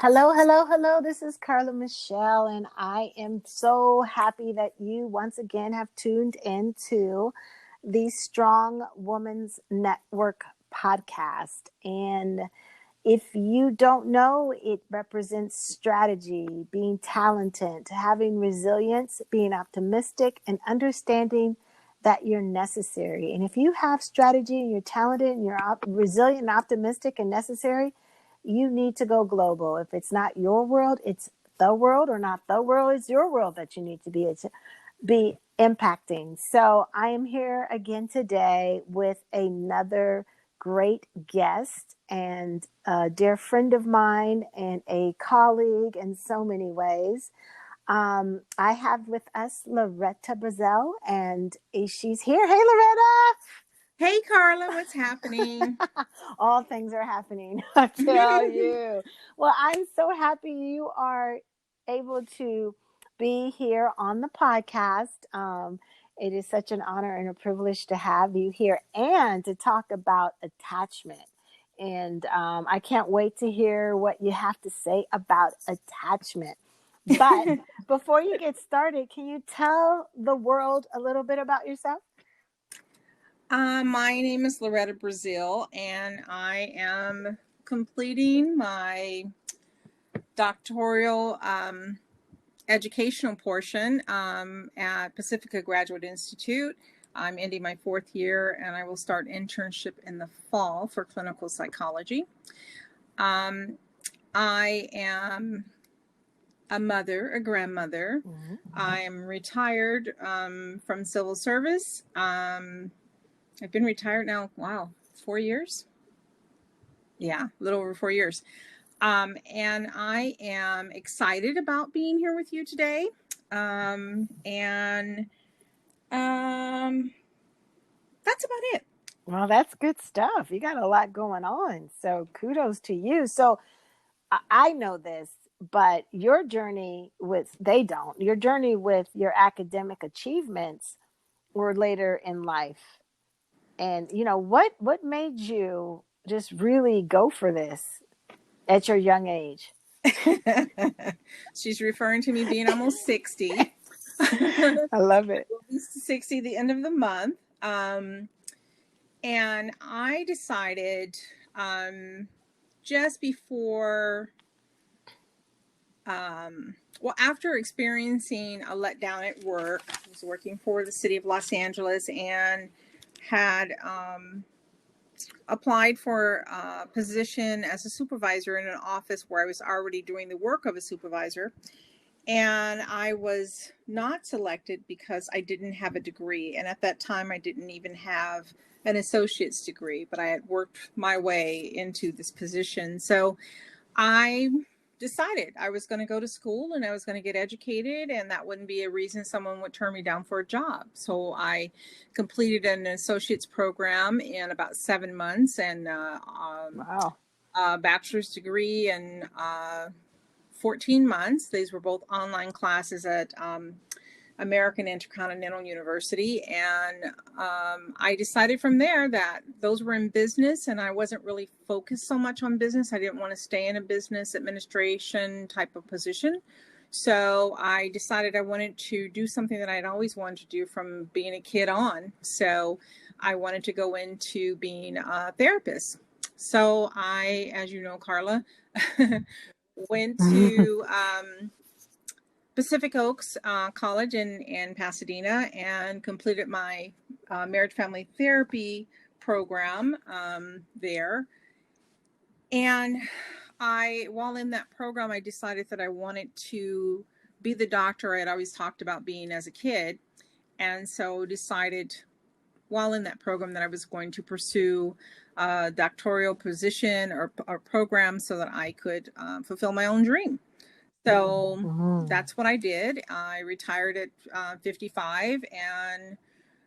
Hello, hello, hello. This is Carla Michelle, and I am so happy that you once again have tuned into the Strong Woman's Network podcast. And if you don't know, it represents strategy, being talented, having resilience, being optimistic, and understanding that you're necessary. And if you have strategy and you're talented and you're resilient and optimistic and necessary, you need to go global. If it's not your world, it's the world, or not the world, it's your world that you need to be impacting. So I am here again today with another great guest and a dear friend of mine and a colleague in so many ways. I have with us Loretta Brazil, and she's here. Hey, Loretta. Hey, Carla, what's happening? All things are happening, I tell you. Well, I'm so happy you are able to be here on the podcast. It is such an honor and a privilege to have you here and to talk about attachment. And I can't wait to hear what you have to say about attachment. But before you get started, can you tell the world a little bit about yourself? My name is Loretta Brazil, and I am completing my doctoral educational portion at Pacifica Graduate Institute. I'm ending my 4th year, and I will start internship in the fall for clinical psychology. I am a mother, a grandmother. Mm-hmm. I am retired from civil service. I've been retired now, 4 years? Yeah, a little over 4 years. And I am excited about being here with you today. That's about it. Well, that's good stuff. You got a lot going on. So kudos to you. So I know this, but your journey your journey with your academic achievements were later in life. And, what made you just really go for this at your young age? She's referring to me being almost 60. I love it. We'll be 60 the end of the month. And I decided just before, after experiencing a letdown at work, I was working for the city of Los Angeles and had applied for a position as a supervisor in an office where I was already doing the work of a supervisor. And I was not selected because I didn't have a degree. And at that time, I didn't even have an associate's degree, but I had worked my way into this position. So I decided I was going to go to school and I was going to get educated, and that wouldn't be a reason someone would turn me down for a job. So I completed an associate's program in about 7 months and a bachelor's degree in 14 months. These were both online classes at American Intercontinental University. And I decided from there that those were in business, and I wasn't really focused so much on business. I didn't want to stay in a business administration type of position. So I decided I wanted to do something that I'd always wanted to do from being a kid on. So I wanted to go into being a therapist. So I, as you know, Carla, went to Pacific Oaks College in Pasadena and completed my marriage family therapy program there. And while in that program, I decided that I wanted to be the doctor I had always talked about being as a kid. And so decided while in that program that I was going to pursue a doctoral position or program so that I could fulfill my own dream. So that's what I did. I retired at 55, and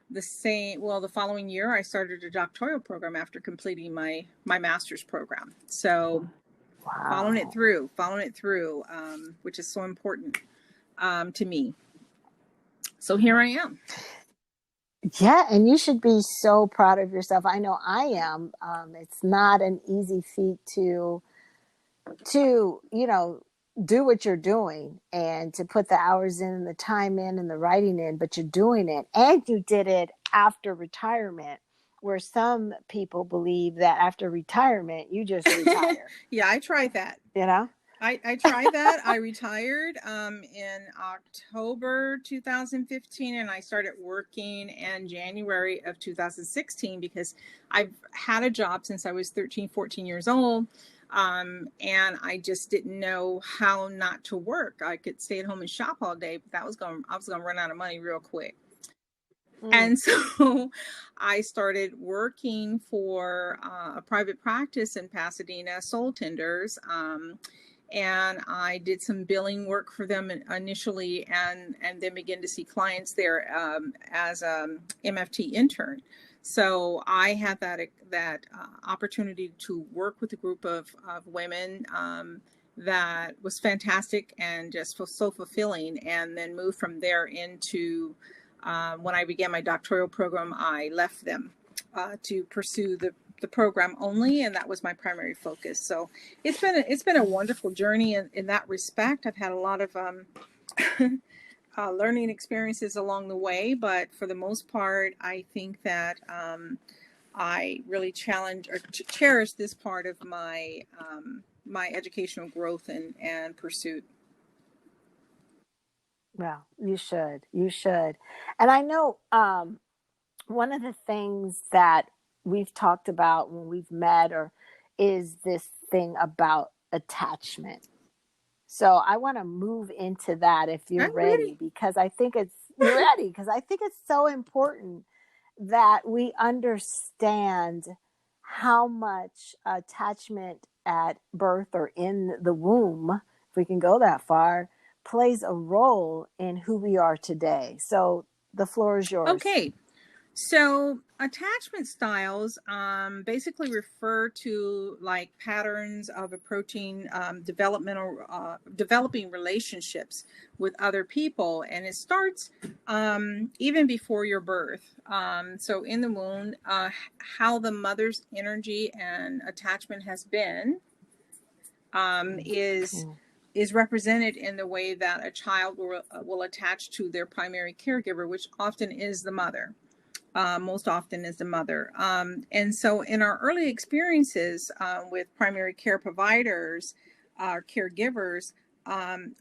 the following year I started a doctoral program after completing my master's program. So following it through, which is so important to me. So here I am. Yeah, and you should be so proud of yourself. I know I am. It's not an easy feat to to, do what you're doing and to put the hours in and the time in and the writing in, but you're doing it. And you did it after retirement, where some people believe that after retirement, you just retire. Yeah, I tried that. I tried that. I retired in October 2015, and I started working in January of 2016 because I've had a job since I was 13, 14 years old. And I just didn't know how not to work. I could stay at home and shop all day, but I was going to run out of money real quick. And so I started working for a private practice in Pasadena, Soul Tenders. And I did some billing work for them initially, and then began to see clients there as an MFT intern. So I had that opportunity to work with a group of women that was fantastic and just so fulfilling, and then moved from there into when I began my doctoral program. I left them to pursue the program only, and that was my primary focus. So it's been a wonderful journey in that respect. I've had a lot of learning experiences along the way, but for the most part, I think that I really cherish this part of my my educational growth and pursuit. Well, you should. And I know one of the things that we've talked about when we've met is this thing about attachment. So I want to move into that if you're ready, because I think you're ready, because I think it's so important that we understand how much attachment at birth or in the womb, if we can go that far, plays a role in who we are today. So the floor is yours. Okay. So attachment styles basically refer to like patterns of approaching developing relationships with other people, and it starts even before your birth. So in the womb, how the mother's energy and attachment has been is represented in the way that a child will attach to their primary caregiver, which often is the mother. Most often is the mother. And so in our early experiences with primary care providers, our caregivers,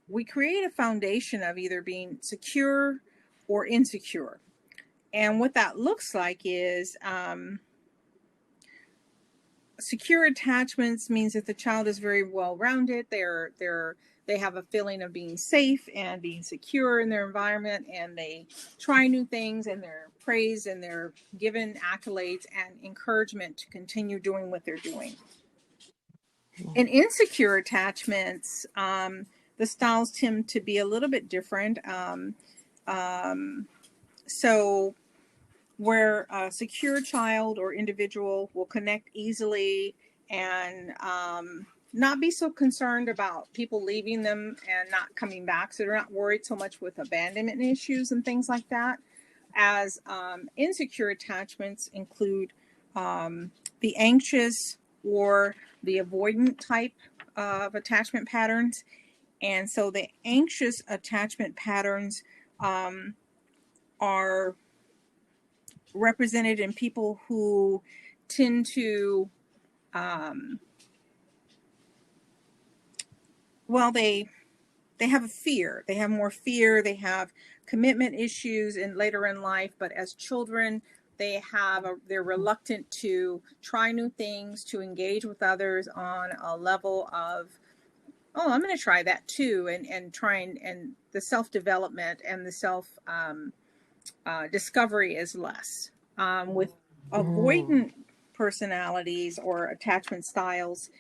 we create a foundation of either being secure or insecure. And what that looks like is secure attachments means that the child is very well-rounded. They have a feeling of being safe and being secure in their environment, and they try new things, and they're praised, and they're given accolades and encouragement to continue doing what they're doing. In insecure attachments, the styles tend to be a little bit different. So where a secure child or individual will connect easily and not be so concerned about people leaving them and not coming back. So they're not worried so much with abandonment issues and things like that. As insecure attachments include the anxious or the avoidant type of attachment patterns. And so the anxious attachment patterns are represented in people who tend to they have a fear. They have more fear. They have commitment issues and later in life. But as children, they're reluctant to try new things, to engage with others on a level of, oh, I'm going to try that too, and the self-development and the self discovery is less. With avoidant personalities or attachment styles,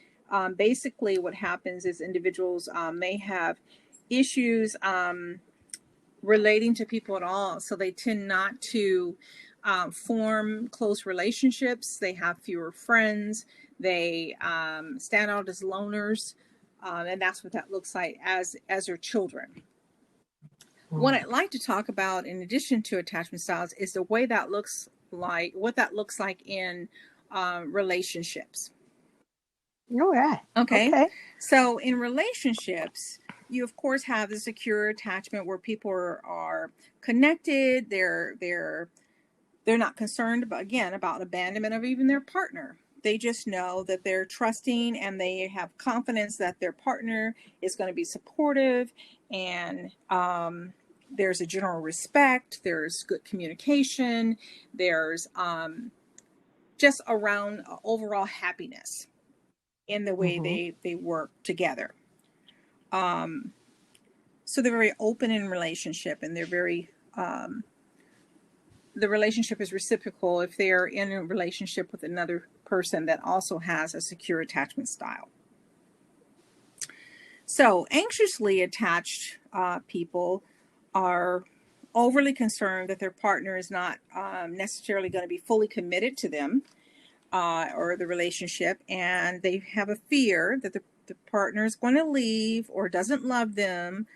basically what happens is individuals may have issues relating to people at all. So they tend not to form close relationships. They have fewer friends. They stand out as loners. And that's what that looks like as their children. What I'd like to talk about in addition to attachment styles is the way that looks like, what that looks like in relationships. All right. Okay. Okay. So in relationships, you of course have the secure attachment where people are connected. They're not concerned about abandonment of even their partner. They just know that they're trusting and they have confidence that their partner is going to be supportive, and there's a general respect, there's good communication, there's just around overall happiness in the way they work together. So they're very open in relationship, and they're very the relationship is reciprocal if they're in a relationship with another person that also has a secure attachment style. So anxiously attached people are overly concerned that their partner is not necessarily going to be fully committed to them or the relationship, and they have a fear that the partner is going to leave or doesn't love them.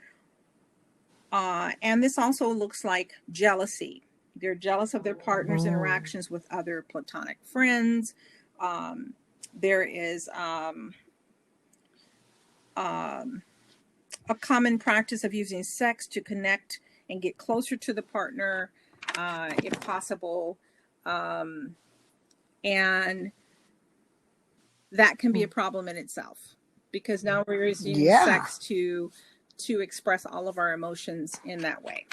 And this also looks like jealousy. They're jealous of their partner's interactions with other platonic friends. There is a common practice of using sex to connect and get closer to the partner, if possible. And that can be a problem in itself, because now we're using sex to express all of our emotions in that way.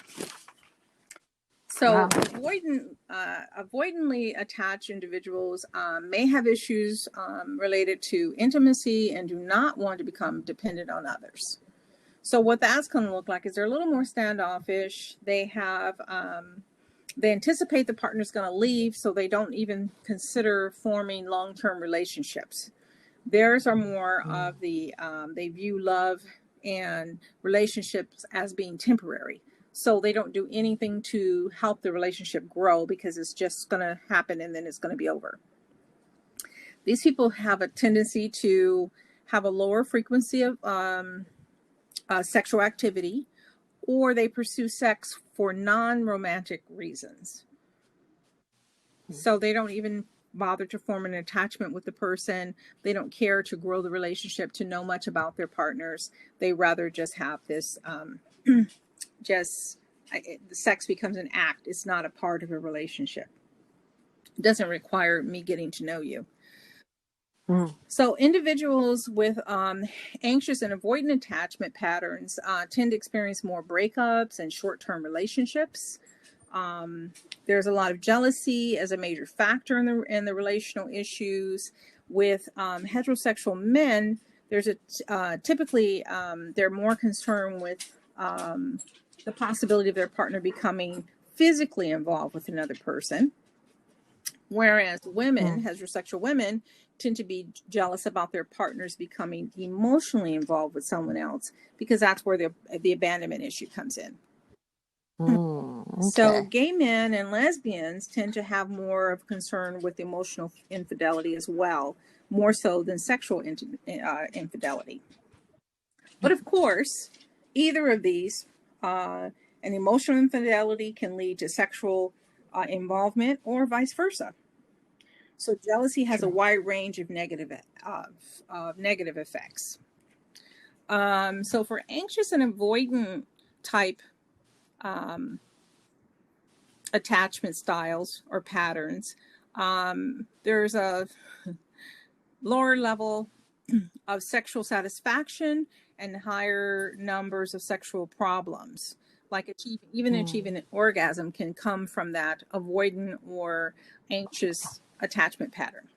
So avoidantly attached individuals may have issues related to intimacy and do not want to become dependent on others. So what that's going to look like is they're a little more standoffish. They have they anticipate the partner's going to leave, so they don't even consider forming long-term relationships. Theirs are more of the they view love and relationships as being temporary. So they don't do anything to help the relationship grow, because it's just going to happen and then it's going to be over. These people have a tendency to have a lower frequency of sexual activity, or they pursue sex for non-romantic reasons. So they don't even bother to form an attachment with the person. They don't care to grow the relationship, to know much about their partners. They rather just have this the sex becomes an act. It's not a part of a relationship. It doesn't require me getting to know you. So individuals with anxious and avoidant attachment patterns tend to experience more breakups and short-term relationships. There's a lot of jealousy as a major factor in the relational issues. With heterosexual men, there's typically they're more concerned with the possibility of their partner becoming physically involved with another person, whereas women, heterosexual women, tend to be jealous about their partners becoming emotionally involved with someone else, because that's where the abandonment issue comes in. So gay men and lesbians tend to have more of concern with emotional infidelity as well, more so than sexual infidelity. But of course, either of these, an emotional infidelity can lead to sexual involvement, or vice versa. So jealousy has a wide range of negative effects. So for anxious and avoidant type attachment styles or patterns, there's a lower level of sexual satisfaction and higher numbers of sexual problems. Like achieving an orgasm can come from that avoidant or anxious attachment pattern.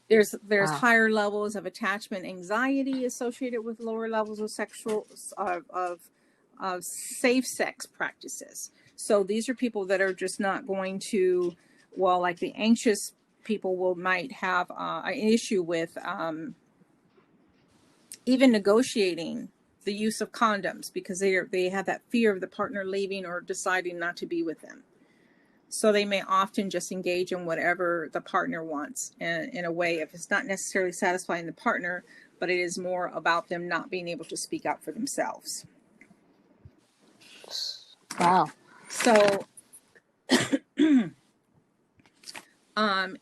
There's higher levels of attachment anxiety associated with lower levels of sexual of safe sex practices. So these are people that are just not going to, well, like the anxious people might have an issue with even negotiating the use of condoms, because they have that fear of the partner leaving or deciding not to be with them. So they may often just engage in whatever the partner wants, in a way, if it's not necessarily satisfying the partner, but it is more about them not being able to speak out for themselves. Wow. So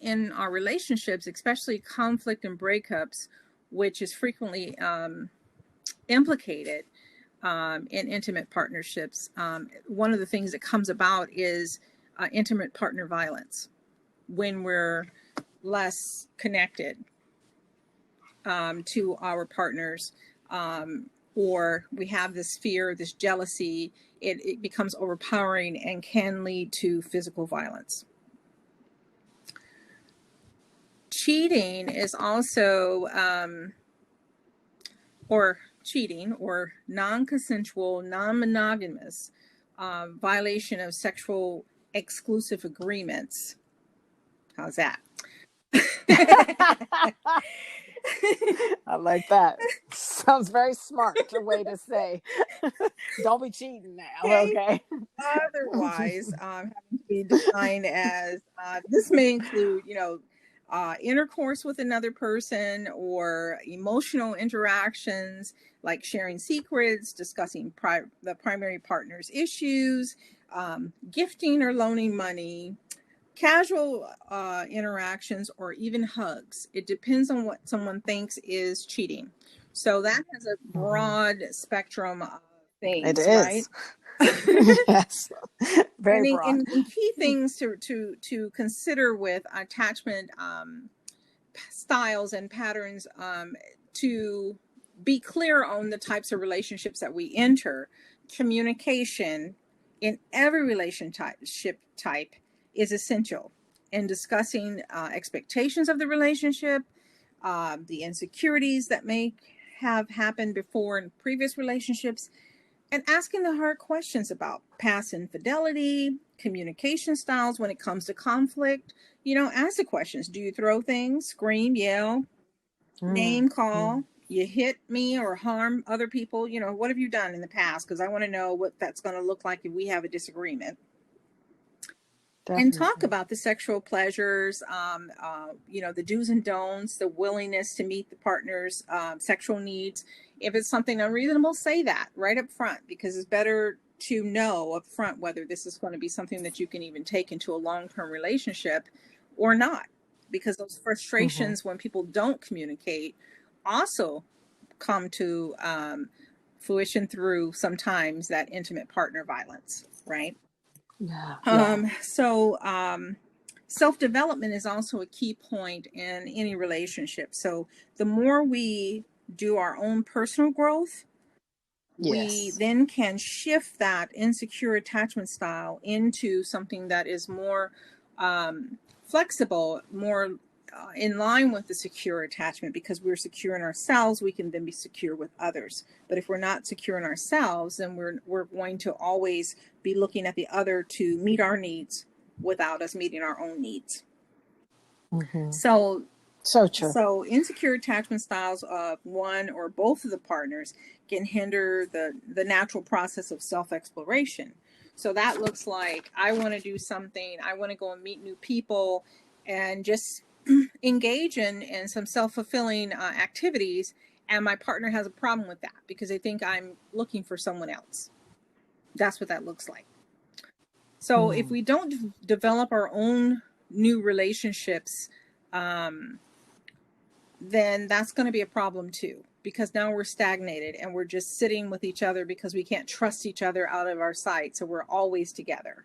in our relationships, especially conflict and breakups, which is frequently implicated in intimate partnerships, one of the things that comes about is intimate partner violence when we're less connected to our partners, or we have this fear, this jealousy, it becomes overpowering and can lead to physical violence. Cheating is also, or cheating or non-consensual, non-monogamous violation of sexual exclusive agreements. How's that? I like that. Sounds very smart. A way to say, don't be cheating now. Okay. Otherwise, having to be defined as this may include, intercourse with another person or emotional interactions like sharing secrets, discussing the primary partner's issues, gifting or loaning money, casual interactions, or even hugs. It depends on what someone thinks is cheating. So that has a broad spectrum of things, right? Yes, very broad. And key things to consider with attachment styles and patterns, to be clear on the types of relationships that we enter. Communication in every relationship type is essential in discussing expectations of the relationship, the insecurities that may have happened before in previous relationships, and asking the hard questions about past infidelity, communication styles when it comes to conflict. Ask the questions. Do you throw things, scream, yell, name call? You hit me or harm other people? What have you done in the past? Because I want to know what that's going to look like if we have a disagreement. Definitely. And talk about the sexual pleasures, the do's and don'ts, the willingness to meet the partner's sexual needs. If it's something unreasonable, say that right up front, because it's better to know up front whether this is going to be something that you can even take into a long-term relationship or not. Because those frustrations when people don't communicate also come to fruition through sometimes that intimate partner violence, right? Yeah. Self-development is also a key point in any relationship. So the more we do our own personal growth, we then can shift that insecure attachment style into something that is more flexible, more in line with the secure attachment. Because we're secure in ourselves, we can then be secure with others. But if we're not secure in ourselves, then we're going to always be looking at the other to meet our needs without us meeting our own needs. So true. So insecure attachment styles of one or both of the partners can hinder the natural process of self-exploration. So that looks like, I want to do something, I want to go and meet new people and just engage in some self-fulfilling activities, and my partner has a problem with that because they think I'm looking for someone else. That's what that looks like. So if we don't develop our own new relationships, then that's going to be a problem too, because now we're stagnated and we're just sitting with each other because we can't trust each other out of our sight. So we're always together.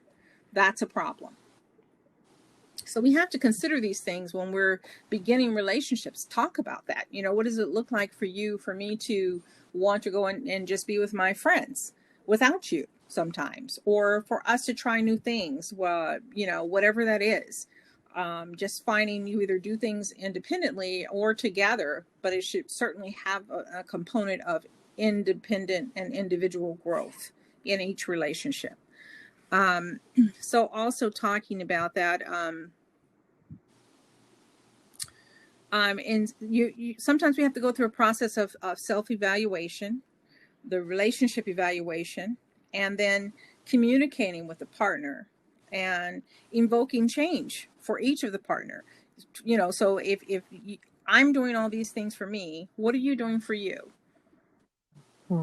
That's a problem. So we have to consider these things when we're beginning relationships. Talk about that. What does it look like for you, for me to want to go and just be with my friends without you sometimes, or for us to try new things, whatever that is. Just finding you either do things independently or together, but it should certainly have a component of independent and individual growth in each relationship. So also talking about that, and you sometimes we have to go through a process of self-evaluation, the relationship evaluation, and then communicating with the partner and invoking change for each of the partner. So if I'm doing all these things for me, what are you doing for you?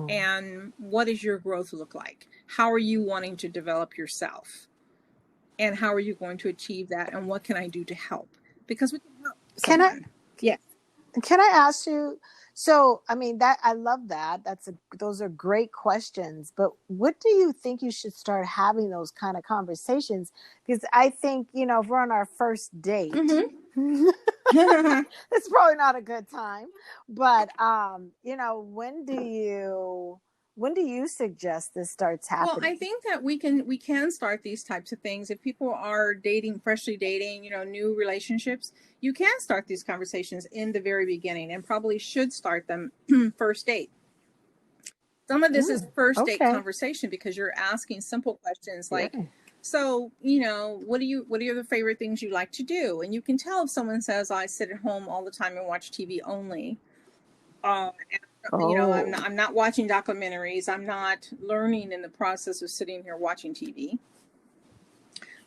And what does your growth look like? How are you wanting to develop yourself? And how are you going to achieve that? And what can I do to help? Because we can help Can I someone. Yeah. can I ask you? So, I mean, that I love that. Those are great questions. But what do you think you should start having those kind of conversations? Because I think, if we're on our first date, it's probably not a good time. But when do you suggest this starts happening? Well, I think that we can start these types of things. If people are freshly dating, new relationships, you can start these conversations in the very beginning, and probably should start them first date. Some of this is first date conversation, because you're asking simple questions like, so, what are the favorite things you like to do? And you can tell if someone says, I sit at home all the time and watch TV only. I'm not watching documentaries. I'm not learning in the process of sitting here watching TV.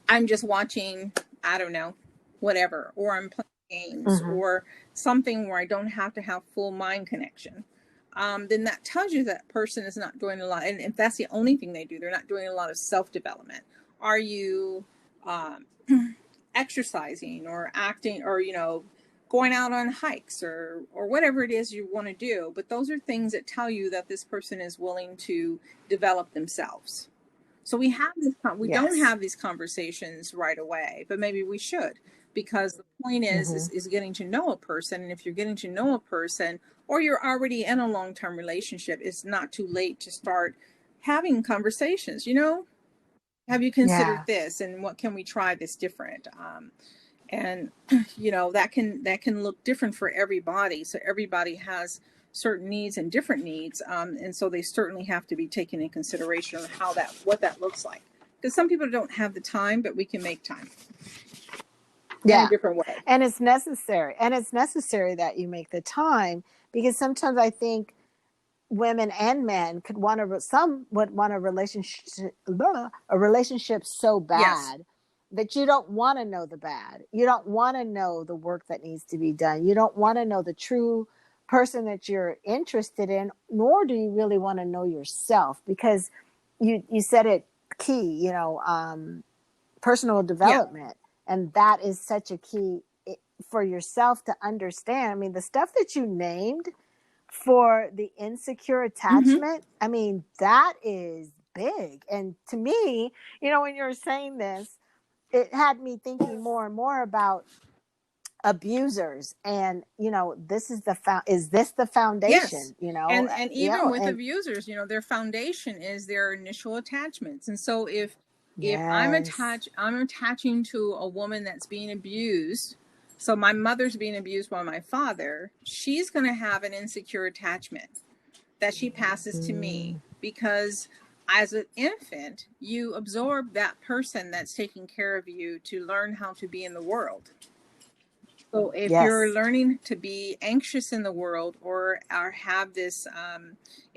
I'm just watching, I don't know, whatever, or I'm playing games or something where I don't have to have full mind connection. Then that tells you that person is not doing a lot. And if that's the only thing they do, they're not doing a lot of self-development. Are you exercising or acting or, going out on hikes or whatever it is you want to do? But those are things that tell you that this person is willing to develop themselves. So we don't have these conversations right away, but maybe we should, because the point is getting to know a person. And if you're getting to know a person, or you're already in a long-term relationship, it's not too late to start having conversations. Have you considered this, and what can we try this different? And that can look different for everybody. So everybody has certain needs and different needs, and so they certainly have to be taken in consideration of what that looks like. Because some people don't have the time, but we can make time. In a different way. And it's necessary. And it's necessary that you make the time, because sometimes I think women and men would want a relationship so bad that you don't want to know the bad. You don't want to know the work that needs to be done. You don't want to know the true person that you're interested in, nor do you really want to know yourself, because you said it key, personal development. And that is such a key for yourself to understand. I mean, the stuff that you named for the insecure attachment, I mean, that is big. And to me, when you're saying this, it had me thinking more and more about abusers. And, this is is this the foundation, And even with abusers, their foundation is their initial attachments. And so if I'm attaching to a woman that's being abused, so my mother's being abused by my father, she's going to have an insecure attachment that she passes to me, because as an infant, you absorb that person that's taking care of you to learn how to be in the world. So if you're learning to be anxious in the world, or have this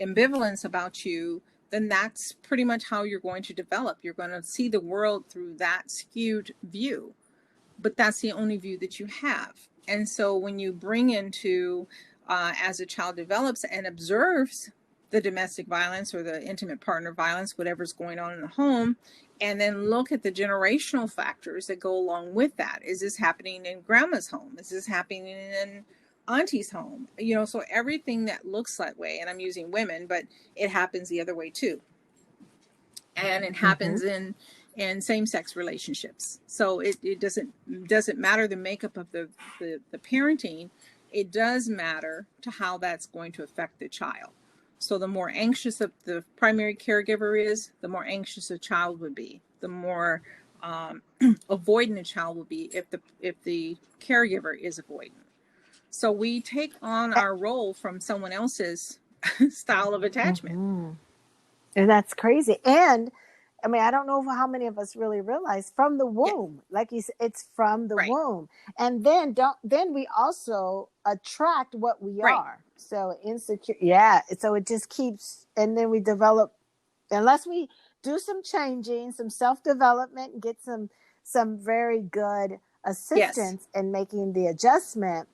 ambivalence about you, then that's pretty much how you're going to develop. You're going to see the world through that skewed view, but that's the only view that you have. And so when you bring into, as a child develops and observes the domestic violence or the intimate partner violence, whatever's going on in the home, and then look at the generational factors that go along with that. Is this happening in grandma's home? Is this happening in auntie's home? So everything that looks that way, and I'm using women, but it happens the other way too. And it happens in same-sex relationships. So it doesn't matter the makeup of the parenting. It does matter to how that's going to affect the child. So the more anxious the primary caregiver is, the more anxious a child would be. The more avoidant a child will be if the caregiver is avoidant. So we take on our role from someone else's style of attachment. And that's crazy. And I mean, I don't know how many of us really realize, from the womb, like you said, it's from the womb. And then we also attract what we are. So insecure. Yeah. So it just keeps, and then we develop, unless we do some changing, some self-development, and get some very good assistance in making the adjustment,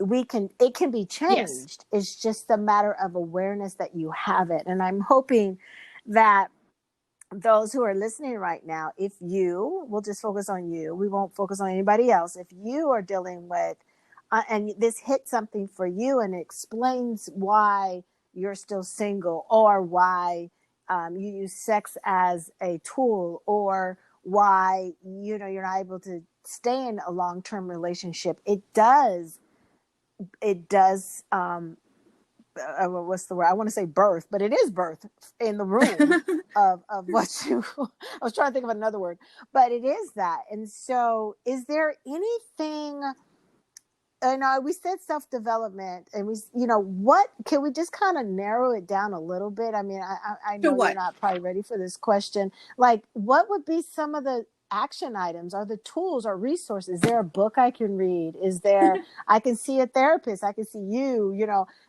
it can be changed. It's just a matter of awareness that you have it. And I'm hoping that those who are listening right now, if we'll just focus on you, we won't focus on anybody else. If you are dealing with, and this hit something for you and it explains why you're still single, or why you use sex as a tool, or why, you're not able to stay in a long-term relationship, it does, what's the word? I want to say birth, but it is birth in the room of what you, I was trying to think of another word, but it is that. And so is there anything, we said self-development, and what, can we just kind of narrow it down a little bit? I mean, I know you're not probably ready for this question. Like, what would be some of the action items, or the tools or resources? Is there a book I can read? Is there, I can see a therapist, I can see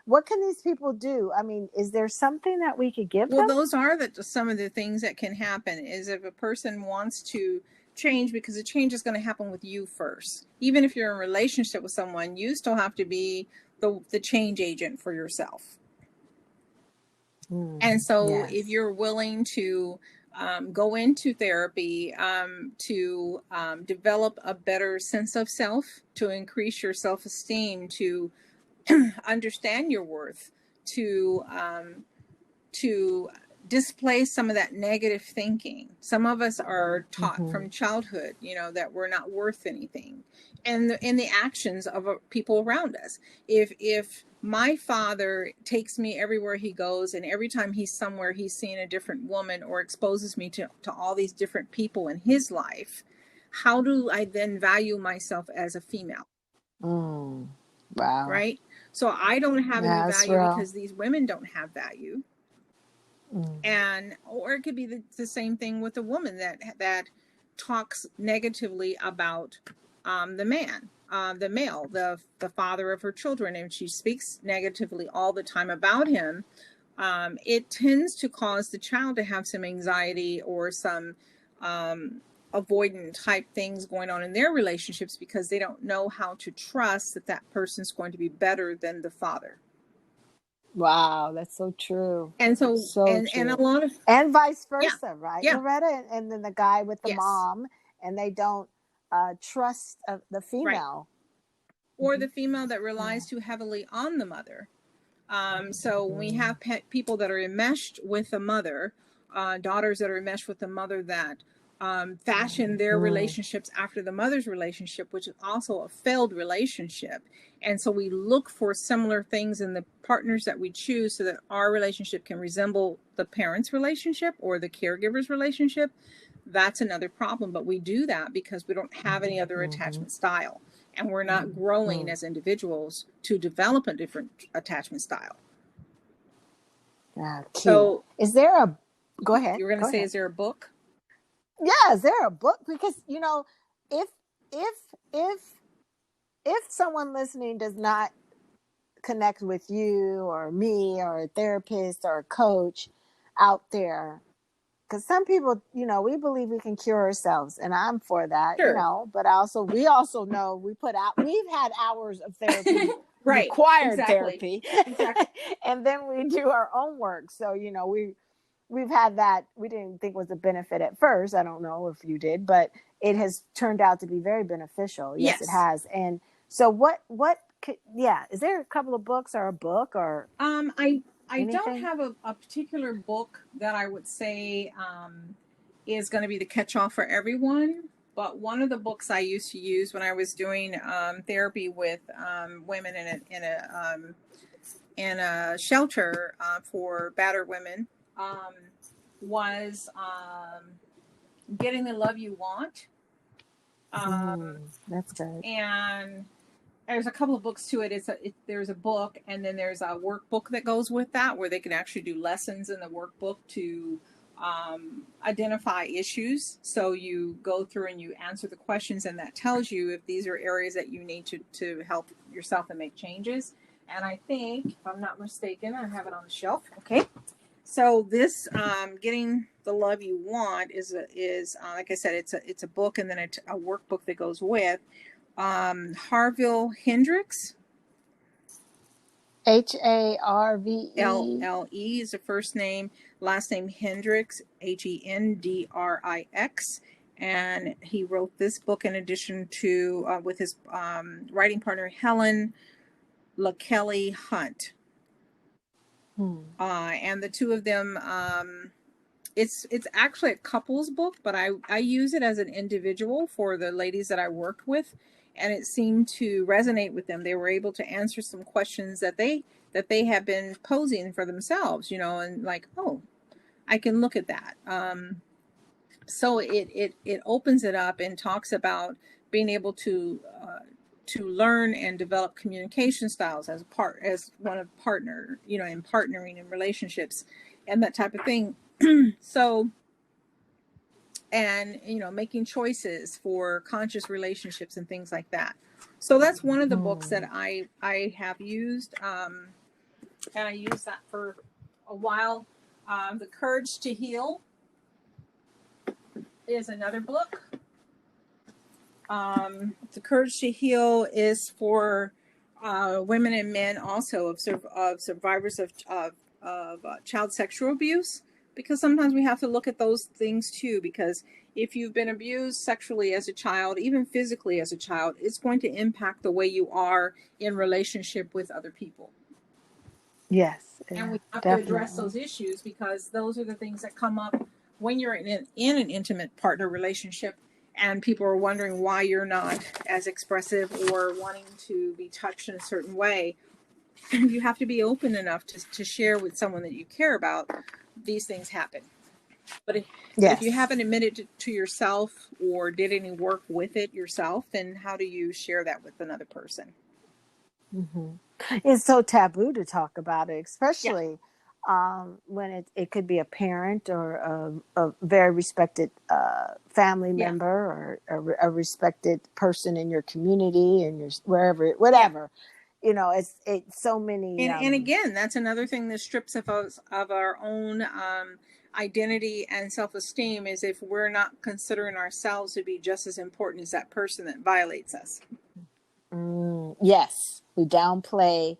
what can these people do? I mean, is there something that we could give them? Well, those are some of the things that can happen, is if a person wants to change, because the change is going to happen with you first. Even if you're in a relationship with someone, you still have to be the change agent for yourself. And so if you're willing to go into therapy, to develop a better sense of self, to increase your self-esteem, to understand your worth, to displace some of that negative thinking. Some of us are taught from childhood, that we're not worth anything, and in the actions of people around us. If my father takes me everywhere he goes, and every time he's somewhere, he's seeing a different woman, or exposes me to all these different people in his life, how do I then value myself as a female? Wow. Right? So I don't have any value because these women don't have value. And, or it could be the same thing with a woman that talks negatively about the man, the male, the father of her children, and she speaks negatively all the time about him. It tends to cause the child to have some anxiety or some avoidant type things going on in their relationships, because they don't know how to trust that person's going to be better than the father. Wow, that's so true. And so, and a lot of, and vice versa, right, Loretta? And then the guy with the mom, and they don't trust the female, or the female that relies too heavily on the mother. So we have people that are enmeshed with the mother, daughters that are enmeshed with the mother, that fashion their relationships after the mother's relationship, which is also a failed relationship. And so we look for similar things in the partners that we choose, so that our relationship can resemble the parents' relationship or the caregiver's relationship. That's another problem. But we do that because we don't have any other attachment style, and we're not growing as individuals to develop a different attachment style. So is there a, go ahead. You were going to say, is there a book? Yeah, is there a book? Because, if someone listening does not connect with you or me or a therapist or a coach out there, because some people, we believe we can cure ourselves, and I'm for that, but we also know we've had hours of therapy, required therapy, and then we do our own work. So, we've had that. We didn't think was a benefit at first. I don't know if you did, but it has turned out to be very beneficial. Yes. It has. And so is there a couple of books, or a book, or I don't have a particular book that I would say is going to be the catch-all for everyone. But one of the books I used to use when I was doing therapy with women in a shelter for battered women was Getting the Love You Want. That's good. And there's a couple of books to it. There's a book, and then there's a workbook that goes with that, where they can actually do lessons in the workbook to identify issues. So you go through and you answer the questions, and that tells you if these are areas that you need to help yourself and make changes. And I think, if I'm not mistaken, I have it on the shelf. Okay. So this Getting the Love You Want is like I said, it's a book, and then a workbook that goes with. Harville, Hendrix. Harve. LLE is the first name, last name Hendrix, Hendrix. And he wrote this book in addition to with his writing partner Helen LaKelly Hunt. And the two of them, it's actually a couples book, but I use it as an individual for the ladies that I work with, and it seemed to resonate with them. They were able to answer some questions that they have been posing for themselves, you know, and like, oh, I can look at that. So it opens it up and talks about being able to learn and develop communication styles as one of partner, you know, in partnering in relationships and that type of thing. So, and, you know, making choices for conscious relationships and things like that. So that's one of the books that I have used, and I used that for a while. The Courage to Heal is another book. The Courage to Heal is for women and men also of survivors of child sexual abuse, because sometimes we have to look at those things too, because if you've been abused sexually as a child, even physically as a child, it's going to impact the way you are in relationship with other people. Yes. And we have definitely. to address those issues, because those are the things that come up when you're in an intimate partner relationship and people are wondering why you're not as expressive or wanting to be touched in a certain way. You have to be open enough to share with someone that you care about these things happen. But if you haven't admitted to yourself or did any work with it yourself, then how do you share that with another person? It's so taboo to talk about it, especially when it could be a parent or a very respected family member or a respected person in your community and your wherever, whatever. You know, it's so many. And again, that's another thing that strips us of our own identity and self-esteem, is if we're not considering ourselves to be just as important as that person that violates us. Yes, we downplay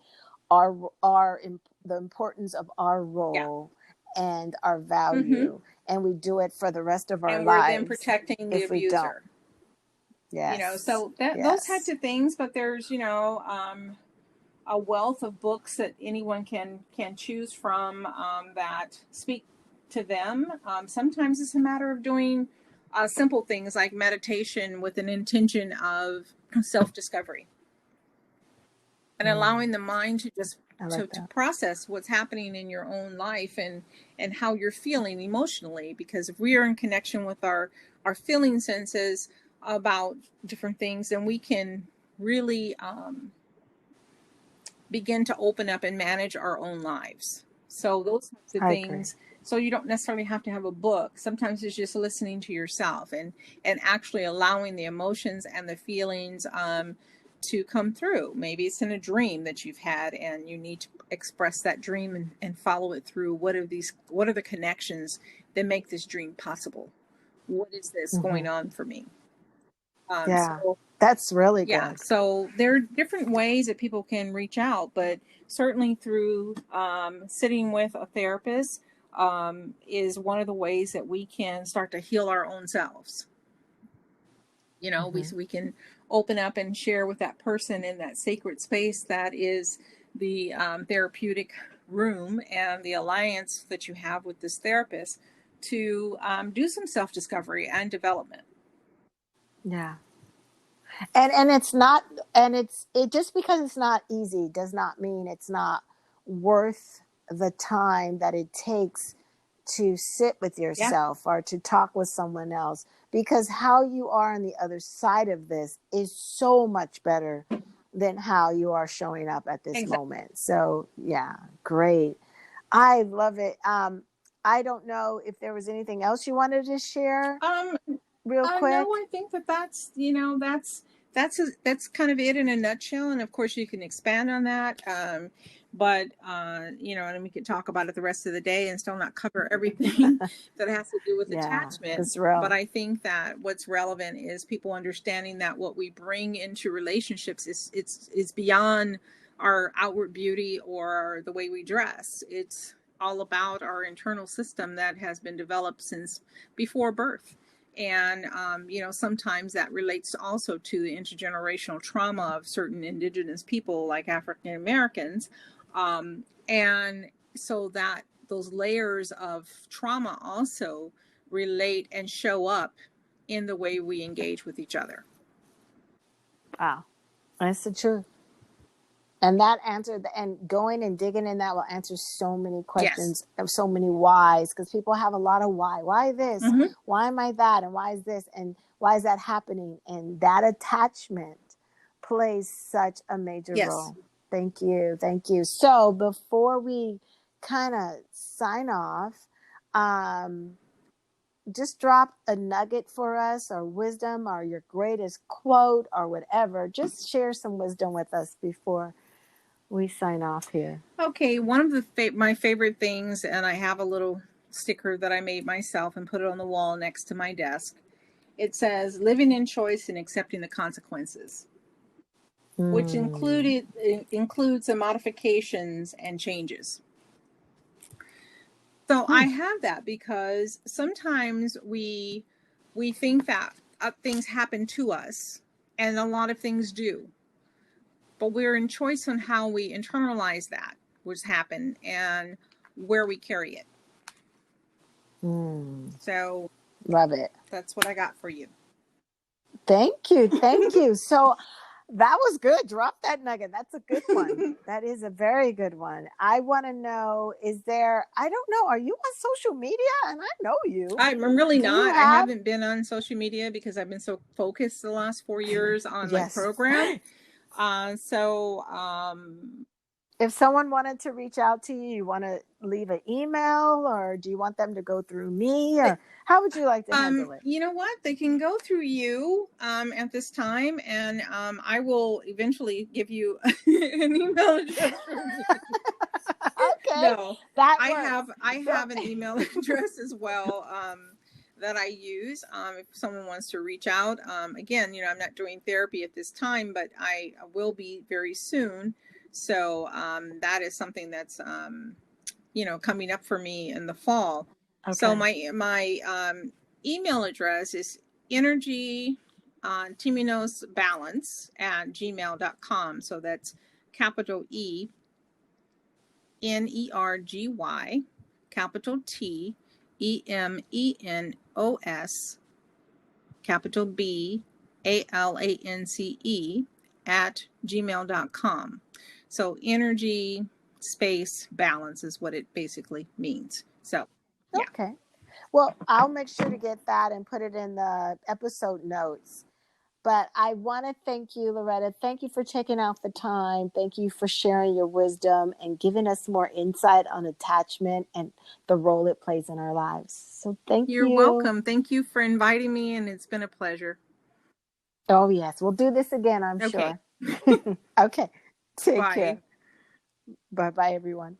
the importance of our role and our value, and we do it for the rest of our lives. And we're then protecting the abuser. Yes, you know, so those types of things. But there's, you know, a wealth of books that anyone can choose from that speak to them. Sometimes it's a matter of doing simple things like meditation with an intention of self-discovery and allowing the mind to just to process what's happening in your own life and how you're feeling emotionally. Because if we are in connection with our feeling senses about different things, then we can really begin to open up and manage our own lives. So those types of things. Agree. So you don't necessarily have to have a book. Sometimes it's just listening to yourself and actually allowing the emotions and the feelings to come through. Maybe it's in a dream that you've had and you need to express that dream and follow it through. What are the connections that make this dream possible? What is this going on for me? So, that's really good. Yeah. So there are different ways that people can reach out, but certainly through sitting with a therapist is one of the ways that we can start to heal our own selves. You know, we can open up and share with that person in that sacred space that is the therapeutic room and the alliance that you have with this therapist to do some self-discovery and development. Yeah. And it's not, and it just because it's not easy does not mean it's not worth the time that it takes to sit with yourself or to talk with someone else, because how you are on the other side of this is so much better than how you are showing up at this moment. So yeah, great. I love it. I don't know if there was anything else you wanted to share real quick. No, I think that's, you know, that's kind of it in a nutshell. And of course you can expand on that. But, you know, and we could talk about it the rest of the day and still not cover everything that has to do with attachment. But I think that what's relevant is people understanding that what we bring into relationships is beyond our outward beauty or the way we dress. It's all about our internal system that has been developed since before birth. And, sometimes that relates also to the intergenerational trauma of certain indigenous people like African Americans. And so that those layers of trauma also relate and show up in the way we engage with each other. Wow. That's the truth. And that answer, and going and digging in that will answer so many questions, so many whys, because people have a lot of why. Why this? Mm-hmm. Why am I that? And why is this? And why is that happening? And that attachment plays such a major role. Thank you. Thank you. So before we kind of sign off, just drop a nugget for us, or wisdom, or your greatest quote, or whatever. Just share some wisdom with us before we sign off here. Okay, one of my favorite things, and I have a little sticker that I made myself and put it on the wall next to my desk. It says, living in choice and accepting the consequences, which includes the modifications and changes. So I have that because sometimes we think that things happen to us, and a lot of things do. But we're in choice on how we internalize that, what's happened, and where we carry it. So, love it. That's what I got for you. Thank you. Thank you. So that was good. Drop that nugget. That's a good one. That is a very good one. I want to know, I don't know, are you on social media? And I know you. I'm really not. I haven't been on social media because I've been so focused the last 4 years on my program. If someone wanted to reach out to you, you want to leave an email, or do you want them to go through me, or how would you like to handle it? You know what? They can go through you at this time, and I will eventually give you an email address. Okay. No, I have an email address as well that I use if someone wants to reach out. Again, I'm not doing therapy at this time, but I will be very soon. So that is something that's coming up for me in the fall. Okay. So my email address is EnergyTemenousBalance at gmail.com. So that's capital E NERGY, capital T EMENOS, capital BALANCE at gmail.com. So energy space balance is what it basically means. So, yeah. Okay. Well, I'll make sure to get that and put it in the episode notes. But I want to thank you, Loretta. Thank you for taking out the time. Thank you for sharing your wisdom and giving us more insight on attachment and the role it plays in our lives. So thank you. You're welcome. Thank you for inviting me, and it's been a pleasure. Oh, yes. We'll do this again, I'm sure. Okay. Take care. Bye-bye, everyone.